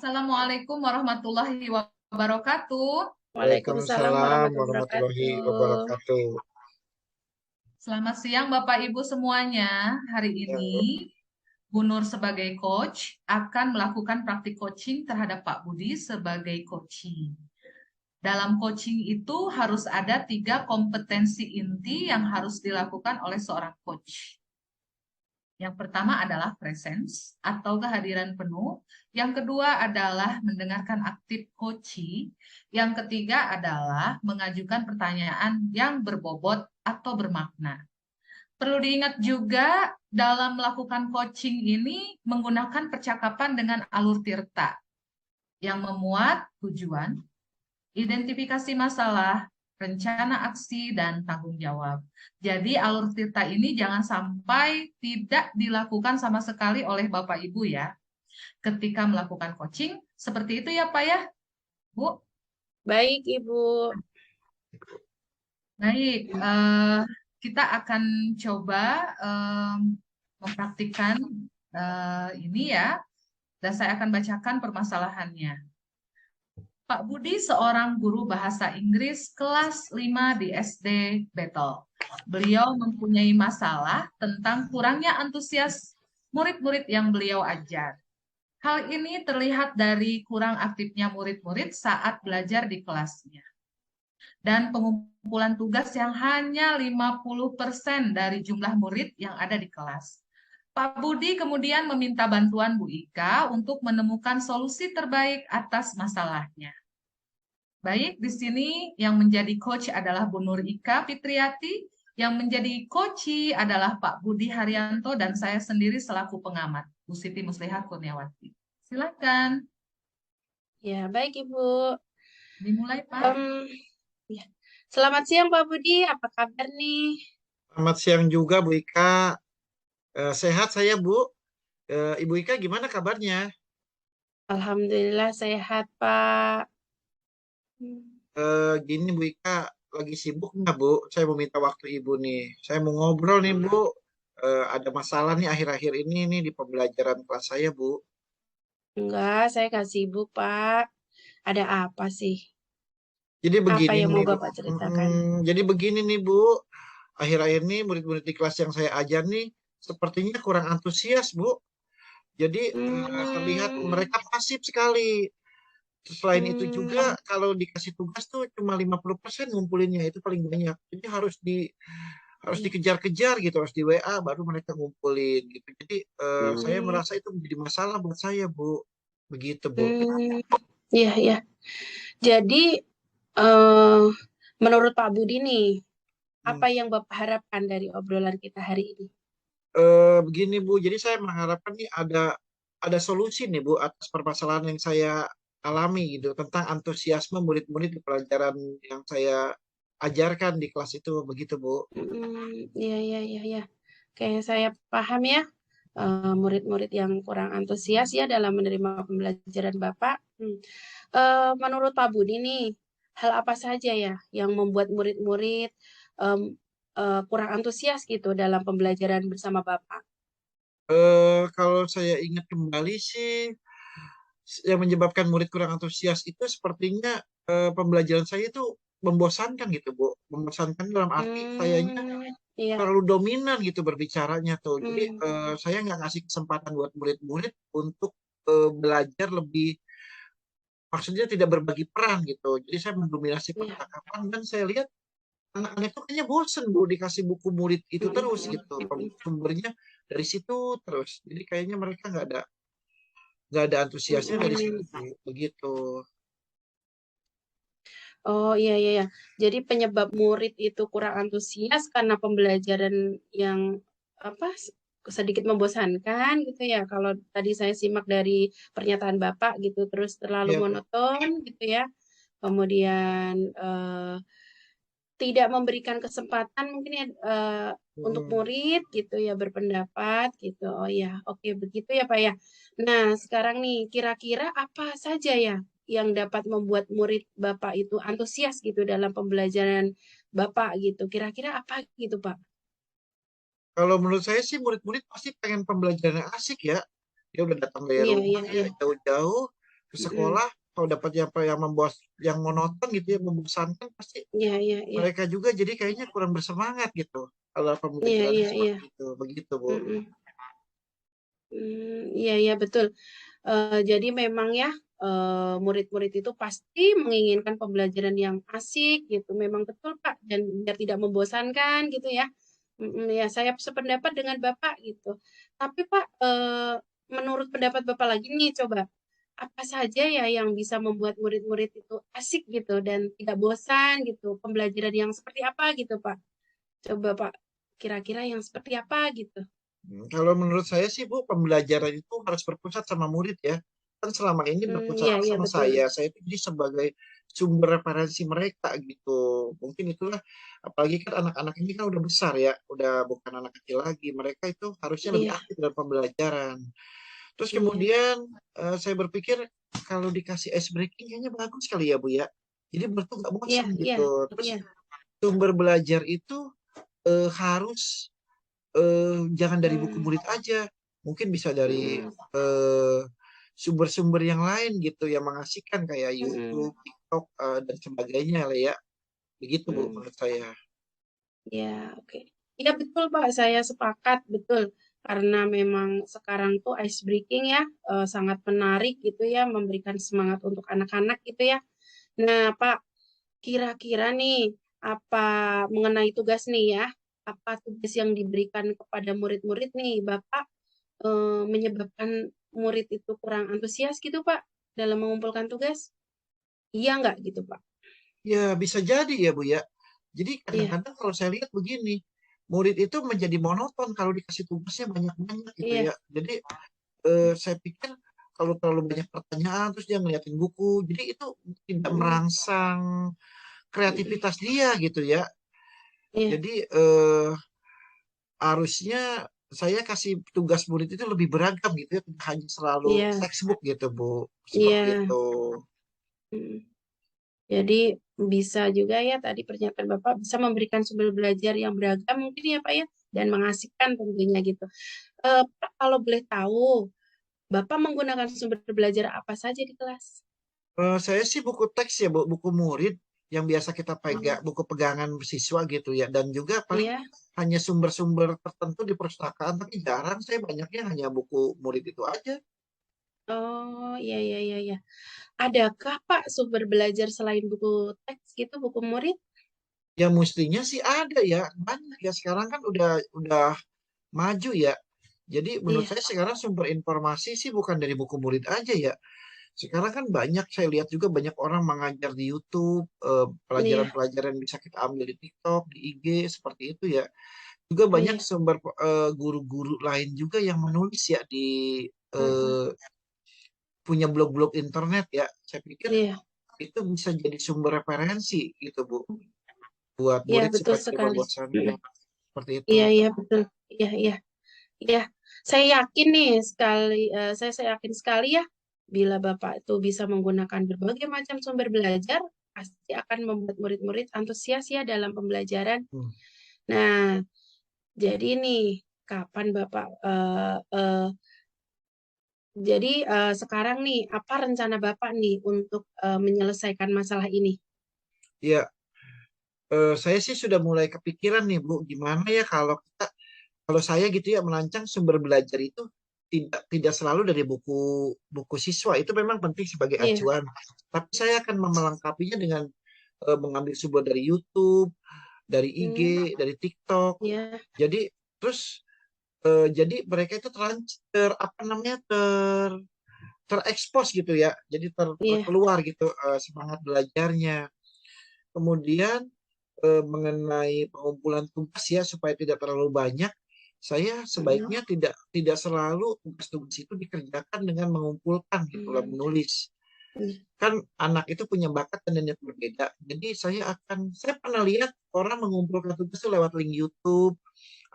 Assalamualaikum warahmatullahi wabarakatuh. Waalaikumsalam Waalaikumsalam warahmatullahi warahmatullahi wabarakatuh. wabarakatuh. Selamat siang Bapak Ibu semuanya. Hari Yang ini Bu Nur sebagai coach akan melakukan praktik coaching terhadap Pak Budi sebagai coaching. Dalam coaching itu harus ada 3 kompetensi inti yang harus dilakukan oleh seorang coach. Yang pertama adalah presence atau kehadiran penuh. Yang kedua adalah mendengarkan aktif coaching. Yang ketiga adalah mengajukan pertanyaan yang berbobot atau bermakna. Perlu diingat juga dalam melakukan coaching ini menggunakan percakapan dengan alur tirta yang memuat tujuan, identifikasi masalah, rencana aksi, dan tanggung jawab. Jadi alur tirta ini jangan sampai tidak dilakukan sama sekali oleh Bapak Ibu ya. Ketika melakukan coaching, seperti itu ya Pak ya, Bu? Baik, Ibu. Baik, kita akan coba mempraktikkan ini ya, dan saya akan bacakan permasalahannya. Pak Budi seorang guru bahasa Inggris kelas 5 di SD Battle. Beliau mempunyai masalah tentang kurangnya antusias murid-murid yang beliau ajar. Hal ini terlihat dari kurang aktifnya murid-murid saat belajar di kelasnya. Dan pengumpulan tugas yang hanya 50% dari jumlah murid yang ada di kelas. Pak Budi kemudian meminta bantuan Bu Ika untuk menemukan solusi terbaik atas masalahnya. Baik, di sini yang menjadi coach adalah Bu Nur Ika Fitriati, yang menjadi coachi adalah Pak Budi Haryanto, dan saya sendiri selaku pengamat, Bu Siti Muslihat Kurniawati. Silakan. Ya, baik, Ibu. Dimulai, Pak. Ya. Selamat siang, Pak Budi. Apa kabar nih? Selamat siang juga Bu Ika. Sehat saya Bu. Ibu Ika gimana kabarnya? Alhamdulillah sehat, Pak. Gini Bu Ika, lagi sibuk nggak Bu? Saya mau minta waktu Ibu nih. Saya mau ngobrol nih Bu. Ada masalah nih akhir-akhir ini nih di pembelajaran kelas saya Bu. Enggak, saya nggak sibuk, Pak. Ada apa sih? Jadi Apa begini yang mau nih Bu. Bapak ceritakan? Jadi begini nih Bu. Akhir-akhir ini murid-murid di kelas yang saya ajar nih sepertinya kurang antusias Bu. Jadi terlihat Hmm, mereka pasif sekali. Selain itu juga hmm, kalau dikasih tugas tuh cuma 50% ngumpulinnya itu paling banyak. Jadi harus iya. dikejar-kejar gitu, harus di WA baru mereka ngumpulin gitu. Jadi saya Hmm, merasa itu menjadi masalah buat saya, Bu. Begitu, Bu. hmm, iya, iya. Jadi, eh, menurut Pak Budi nih, Hmm. apa yang Bapak harapkan dari obrolan kita hari ini? Begini, Bu. Jadi saya mengharapkan nih ada solusi nih, Bu, atas permasalahan yang saya alami gitu tentang antusiasme murid-murid di pelajaran yang saya ajarkan di kelas itu begitu, Bu. Iya, iya, iya, iya. Kayak saya paham ya, murid-murid yang kurang antusias ya dalam menerima pembelajaran Bapak. Menurut Pak Budi nih, hal apa saja ya yang membuat murid-murid em, kurang antusias gitu dalam pembelajaran bersama Bapak? Kalau saya ingat kembali sih, yang menyebabkan murid kurang antusias itu sepertinya pembelajaran saya itu membosankan gitu, Bu. Membosankan dalam arti sayanya Iya. terlalu dominan gitu berbicaranya tuh. Jadi Hmm, saya nggak ngasih kesempatan buat murid-murid untuk belajar lebih, maksudnya tidak berbagi peran gitu. Jadi saya mendominasi iya. percakapan dan saya lihat anak-anak itu kayaknya bosen Bu dikasih buku murid itu Mm, terus mm, gitu. mm, mm, Sumbernya dari situ terus. Jadi kayaknya mereka nggak ada mm, antusiasnya dari situ mm. begitu. Oh, iya, iya, iya. Jadi penyebab murid itu kurang antusias karena pembelajaran yang apa sedikit membosankan gitu ya. Kalau tadi saya simak dari pernyataan Bapak gitu, terus terlalu Ya Bu. monoton gitu ya. Kemudian tidak memberikan kesempatan mungkin ya untuk Hmm. murid gitu ya berpendapat gitu. Oh ya, oke begitu ya Pak ya. Nah, sekarang nih kira-kira apa saja ya yang dapat membuat murid Bapak itu antusias gitu dalam pembelajaran Bapak gitu. Kira-kira apa gitu Pak? Kalau menurut saya sih murid-murid pasti pengen pembelajaran yang asik ya. Dia udah datang dari Iya, rumah iya, ya iya. jauh-jauh. ke sekolah, kalau dapat yang yang monoton gitu ya, membosankan, pasti Iya, iya, iya. mereka juga jadi kayaknya kurang bersemangat gitu kalau Iya, pembelajaran iya, iya. seperti itu, begitu Bu. Iya, iya, betul. Jadi memang ya, murid-murid itu pasti menginginkan pembelajaran yang asik gitu. Memang betul, Pak, dan biar tidak membosankan gitu ya. Ya, saya sependapat dengan Bapak gitu. Tapi Pak, menurut pendapat Bapak lagi nih, coba apa saja ya yang bisa membuat murid-murid itu asik gitu dan tidak bosan gitu? Pembelajaran yang seperti apa gitu, Pak? Coba Pak, kira-kira yang seperti apa gitu? Kalau menurut saya sih Bu, pembelajaran itu harus berpusat sama murid ya. Kan selama ini berpusat Iya, iya, sama betul. saya itu jadi sebagai sumber referensi mereka gitu. Mungkin itulah, apalagi kan anak-anak ini kan udah besar ya, udah bukan anak kecil lagi. Mereka itu harusnya lebih Iya, aktif dalam pembelajaran. Terus iya, kemudian saya berpikir kalau dikasih ice breaking kayaknya bagus kali ya Bu ya. Jadi berarti nggak iya, bosan iya, gitu. Terus iya. sumber belajar itu harus jangan dari buku Hmm, murid aja, mungkin bisa dari hmm, eh, sumber-sumber yang lain gitu yang mengasihkan kayak hmm, YouTube, TikTok dan sebagainya lah ya. Begitu Bu hmm. menurut saya. Ya, oke. Iya betul Pak, saya sepakat betul. Karena memang sekarang tuh ice breaking ya, sangat menarik gitu ya, memberikan semangat untuk anak-anak gitu ya. Nah Pak, kira-kira nih, apa mengenai tugas nih ya, apa tugas yang diberikan kepada murid-murid nih, Bapak menyebabkan murid itu kurang antusias gitu Pak, dalam mengumpulkan tugas? Iya nggak gitu Pak? Ya bisa jadi ya Bu ya. Jadi Iya, kadang-kadang kalau saya lihat begini, murid itu menjadi monoton kalau dikasih tugasnya banyak-banyak gitu iya, ya. Jadi saya pikir kalau terlalu banyak pertanyaan terus dia ngeliatin buku, jadi itu tidak mm, merangsang mm, kreativitas dia gitu ya. iya, Jadi harusnya saya kasih tugas murid itu lebih beragam gitu ya, tidak hanya selalu iya, textbook gitu Bu, seperti iya. itu. Mm. Jadi bisa juga ya tadi pernyataan Bapak bisa memberikan sumber belajar yang beragam mungkin ya Pak ya dan mengasihkan tentunya gitu. Pak, kalau boleh tahu, Bapak menggunakan sumber belajar apa saja di kelas? Saya sih buku teks ya Bu, buku murid yang biasa kita pegang, Hmm, buku pegangan siswa gitu ya, dan juga paling iya. hanya sumber-sumber tertentu di perpustakaan, tapi jarang saya banyaknya hanya buku murid itu aja. Oh, iya iya iya iya. Adakah Pak sumber belajar selain buku teks gitu, buku murid? Ya mestinya sih ada ya, banyak ya, sekarang kan udah maju ya. Jadi menurut Iya, saya sekarang sumber informasi sih bukan dari buku murid aja ya. Sekarang kan banyak, saya lihat juga banyak orang mengajar di YouTube, iya, pelajaran-pelajaran bisa kita ambil di TikTok, di IG, seperti itu ya. Juga banyak iya. sumber guru-guru lain juga yang menulis ya di Mm-mm. eh, punya blog-blog internet ya. Saya pikir Iya, itu bisa jadi sumber referensi gitu Bu, buat iya murid betul supaya tidak sekali. bosan ya. Mm-mm. Seperti itu. Iya, iya betul. Iya, iya. Ya, saya yakin nih sekali, saya yakin sekali ya, bila Bapak itu bisa menggunakan berbagai macam sumber belajar, pasti akan membuat murid-murid antusias ya dalam pembelajaran. Hmm. Nah, jadi nih, kapan Bapak, jadi sekarang nih, apa rencana Bapak nih untuk menyelesaikan masalah ini? Ya, saya sih sudah mulai kepikiran nih Bu, gimana ya kalau saya gitu ya merancang sumber belajar itu tidak selalu dari buku buku siswa, itu memang penting sebagai Iya, acuan. Tapi saya akan melengkapinya dengan mengambil sumber dari YouTube, dari IG, hmm, dari TikTok. ya, Jadi terus jadi mereka itu apa namanya terekspos gitu ya. Jadi iya, terkeluar gitu semangat belajarnya. Kemudian mengenai pengumpulan tugas ya supaya tidak terlalu banyak, saya hmm, sebaiknya tidak selalu tugas-tugas itu dikerjakan dengan mengumpulkan gitulah hmm, menulis. hmm, Kan anak itu punya bakat dan minat berbeda. Jadi saya pernah lihat orang mengumpulkan tugas itu lewat link YouTube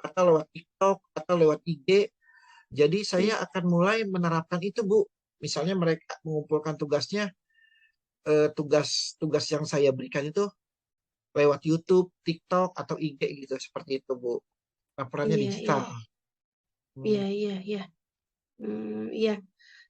atau lewat TikTok atau lewat IG. Jadi saya hmm, akan mulai menerapkan itu Bu. Misalnya mereka mengumpulkan tugasnya, tugas-tugas yang saya berikan itu lewat YouTube, TikTok, atau IG gitu, seperti itu Bu. Laporannya iya, iya, digital. iya, Hmm. iya, iya. Iya.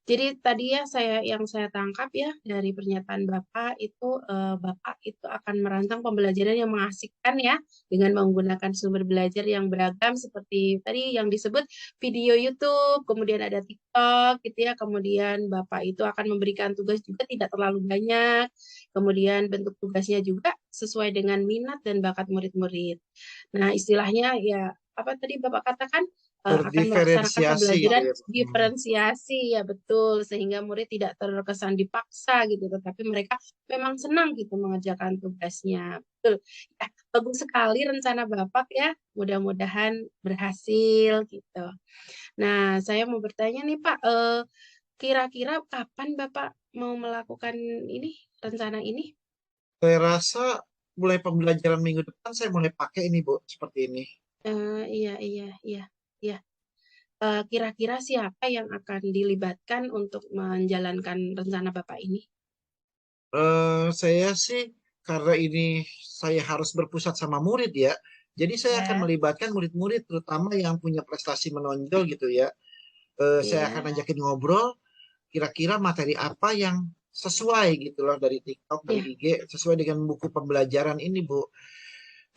Jadi tadi ya yang saya tangkap ya dari pernyataan Bapak itu Bapak itu akan merancang pembelajaran yang mengasihkan ya dengan menggunakan sumber belajar yang beragam seperti tadi yang disebut video YouTube, kemudian ada TikTok gitu ya. Kemudian Bapak itu akan memberikan tugas juga tidak terlalu banyak. Kemudian bentuk tugasnya juga sesuai dengan minat dan bakat murid-murid. Nah, istilahnya ya apa tadi Bapak katakan akan melaksanakan Berdiferensiasi gitu pembelajaran ya, Bu. diferensiasi ya betul sehingga murid tidak terkesan dipaksa gitu tetapi mereka memang senang gitu mengerjakan tugasnya betul ya bagus sekali rencana Bapak ya mudah-mudahan berhasil gitu. Nah saya mau bertanya nih Pak kira-kira kapan Bapak mau melakukan ini rencana ini? Saya rasa mulai pembelajaran minggu depan saya mulai pakai ini, Bu, seperti ini. Iya iya iya iya. Kira-kira siapa yang akan dilibatkan untuk menjalankan rencana Bapak ini? Saya sih karena ini saya harus berpusat sama murid ya, jadi saya akan Ya. melibatkan murid-murid terutama yang punya prestasi menonjol gitu ya. Saya akan Iya, ajakin ngobrol, kira-kira materi apa yang sesuai gitu loh dari TikTok, dari iya. IG, sesuai dengan buku pembelajaran ini, Bu.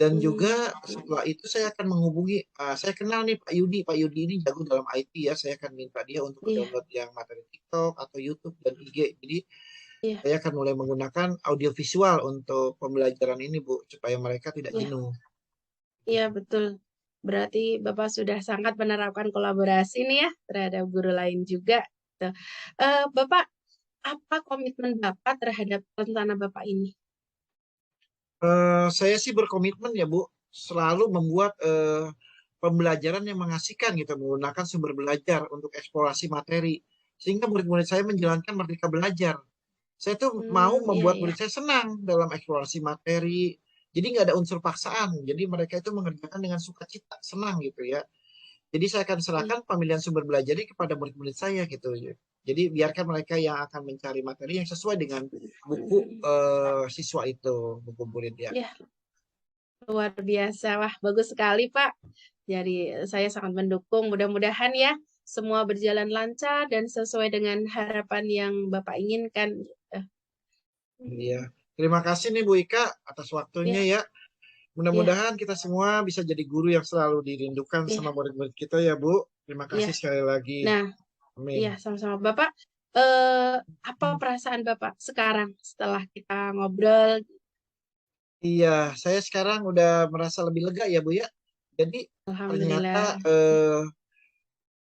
Dan juga Hmm, setelah itu saya akan menghubungi, saya kenal nih Pak Yudi. Pak Yudi ini jago dalam IT ya. Saya akan minta dia untuk iya, download yang materi TikTok atau YouTube dan IG. Jadi iya, saya akan mulai menggunakan audiovisual untuk pembelajaran ini, Bu, supaya mereka tidak iya, jenuh. iya betul. Berarti Bapak sudah sangat menerapkan kolaborasi nih ya terhadap guru lain juga. Tuh. Bapak, apa komitmen Bapak terhadap rencana Bapak ini? Saya sih berkomitmen ya, Bu, selalu membuat pembelajaran yang mengasihkan gitu, menggunakan sumber belajar untuk eksplorasi materi, sehingga murid-murid saya menjalankan merdeka belajar. Saya tuh mau Iya, membuat iya, murid saya senang dalam eksplorasi materi. Jadi nggak ada unsur paksaan. Jadi mereka itu mengerjakan dengan sukacita, senang gitu ya. Jadi saya akan iya, serahkan pemilihan sumber belajar ini kepada murid-murid saya gitu. Jadi biarkan mereka yang akan mencari materi yang sesuai dengan buku siswa itu, buku murid ya. iya, luar biasa. Wah, bagus sekali Pak. Jadi saya sangat mendukung. Mudah-mudahan ya semua berjalan lancar dan sesuai dengan harapan yang Bapak inginkan. Gitu. Iya. Terima kasih nih Bu Ika atas waktunya Ya, ya. ya, Mudah-mudahan kita semua bisa jadi guru yang selalu dirindukan sama ya, murid-murid kita ya Bu. Terima kasih ya. sekali lagi. Nah, Amin. iya, sama-sama. Bapak, apa perasaan Bapak sekarang setelah kita ngobrol? Iya, saya sekarang udah merasa lebih lega ya Bu ya. Jadi ternyata Alhamdulillah.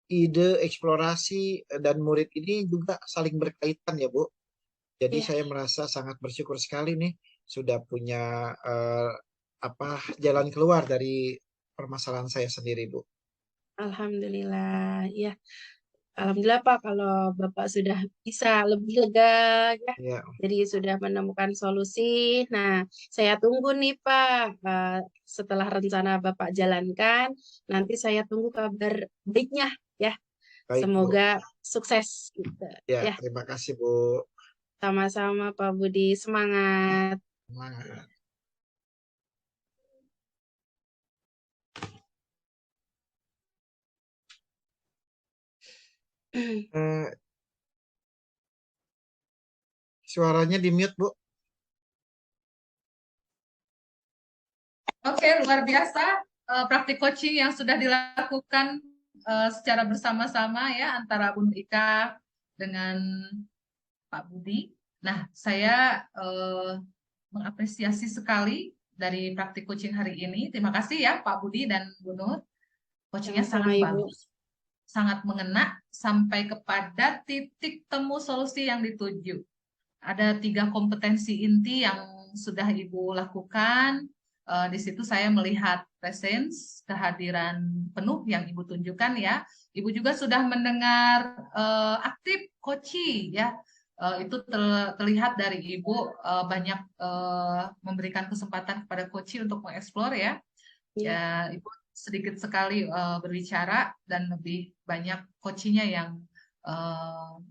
ide eksplorasi dan murid ini juga saling berkaitan ya Bu. Jadi Iya, saya merasa sangat bersyukur sekali nih sudah punya apa jalan keluar dari permasalahan saya sendiri Bu. Alhamdulillah. Ya, Alhamdulillah Pak, kalau Bapak sudah bisa lebih lega ya. Ya, Jadi sudah menemukan solusi. Nah, saya tunggu nih Pak. Setelah rencana Bapak jalankan, nanti saya tunggu kabar baiknya ya. baik Bu. Semoga sukses gitu. Ya, Ya, terima kasih Bu. sama-sama Pak Budi. Semangat. Semangat. Eh, suaranya di mute Bu. Oke, luar biasa praktik coaching yang sudah dilakukan secara bersama-sama ya antara Bun Ika dengan Pak Budi. Nah, saya mengapresiasi sekali dari praktik coaching hari ini. Terima kasih ya Pak Budi dan Bu Nur. Coachingnya Sama-sama sangat Ibu. bagus, sangat mengena sampai kepada titik temu solusi yang dituju. Ada 3 kompetensi inti yang sudah Ibu lakukan. Di situ saya melihat presence, kehadiran penuh yang Ibu tunjukkan ya. Ibu juga sudah mendengar aktif coaching ya. Itu terlihat dari Ibu banyak memberikan kesempatan kepada coaching untuk mengeksplor ya. Ya. Ya, Ibu sedikit sekali berbicara dan lebih banyak coachingnya yang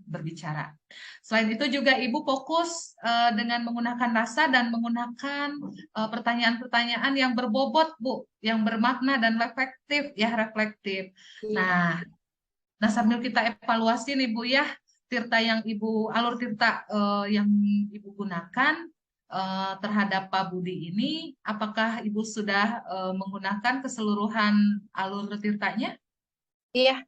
berbicara. Selain itu juga Ibu fokus dengan menggunakan rasa dan menggunakan pertanyaan-pertanyaan yang berbobot, Bu, yang bermakna dan reflektif, ya reflektif. Iya. Nah, sambil kita evaluasi nih Bu ya, alur tirta yang Ibu gunakan terhadap Pak Budi ini, apakah Ibu sudah menggunakan keseluruhan alur tirtanya? Iya,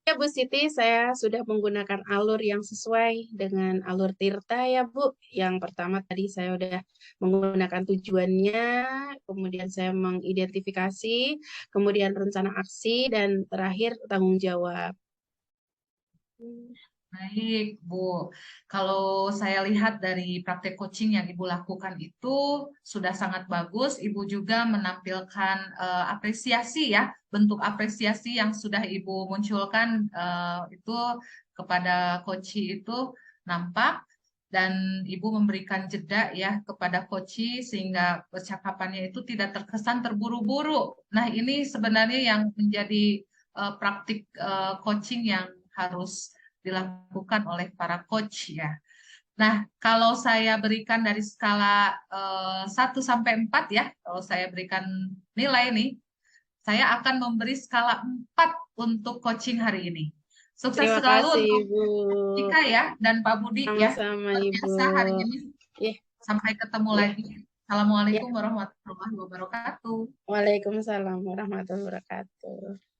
ya Bu Siti, saya sudah menggunakan alur yang sesuai dengan alur tirta ya Bu. Yang pertama tadi saya udah menggunakan tujuannya, kemudian saya mengidentifikasi, kemudian rencana aksi, dan terakhir tanggung jawab. Baik, Bu. Kalau saya lihat dari praktek coaching yang Ibu lakukan itu sudah sangat bagus. Ibu juga menampilkan apresiasi ya, bentuk apresiasi yang sudah Ibu munculkan itu kepada coach itu nampak, dan Ibu memberikan jeda ya kepada coach sehingga percakapannya itu tidak terkesan terburu-buru. Nah, ini sebenarnya yang menjadi praktik coaching yang harus dilakukan oleh para coach ya. Nah, kalau saya berikan dari skala 1 sampai 4 ya, kalau saya berikan nilai nih, saya akan memberi skala 4 untuk coaching hari ini. Sukses Terima selalu kasih untuk Ibu. Tika ya dan Pak Budi ya. Sama-sama Luar Ibu. biasa hari ini. Yeah. Sampai ketemu Yeah. lagi. Assalamualaikum warahmatullahi wabarakatuh. Waalaikumsalam warahmatullahi wabarakatuh.